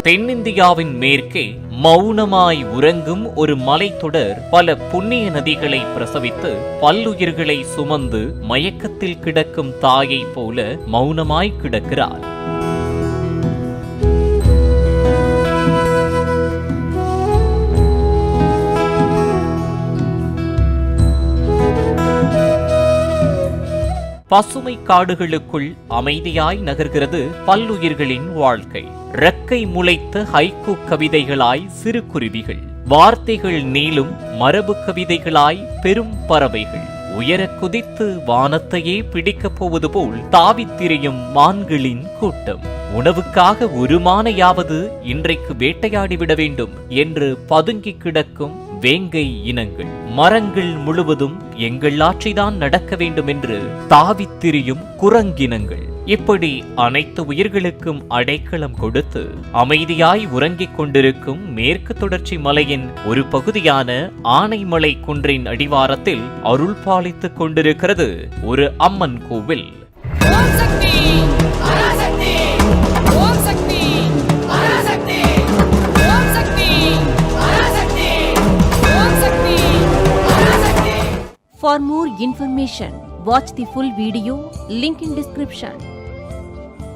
தென்னிந்தியாவின் மேற்கே மௌனமாய் உறங்கும் ஒரு மலைத்தொடர் பல புண்ணிய நதிகளை பிரசவித்து பல்லுயிர்களை சுமந்து மயக்கத்தில் கிடக்கும் தாயைப் போல மௌனமாய் கிடக்கிறார். பசுமை காடுகளுக்குள் அமைதியாய் நகர்கிறது பல்லுயிர்களின் வாழ்க்கை. ரெக்கை முளைத்த ஹைக்கூ கவிதைகளாய் சிறு குருவிகள், வார்த்தைகள் நீளும் மரபு கவிதைகளாய் பெரும் பறவைகள், உயர குதித்து வானத்தையே பிடிக்கப் போவது போல் தாவித் திரியும் மான்களின் கூட்டம். உணவுக்காக ஒரு மானையாவது இன்றைக்கு வேட்டையாடிவிட வேண்டும் என்று பதுங்கி கிடக்கும் வேங்கை இனங்கள். மரங்கள் முழுவதும் எங்கள் ஆட்சிதான் நடக்க வேண்டும் என்று தாவித் திரியும் குரங்கினங்கள். இப்படி அனைத்து உயிர்களுக்கும் அடைக்கலம் கொடுத்து அமைதியாய் உறங்கிக் கொண்டிருக்கும் மேற்கு தொடர்ச்சி மலையின் ஒரு பகுதியான ஆனைமலை குன்றின் அடிவாரத்தில் அருள் பாலித்துக் கொண்டிருக்கிறது ஒரு அம்மன் கோவில். For more information, watch the full video, link in description.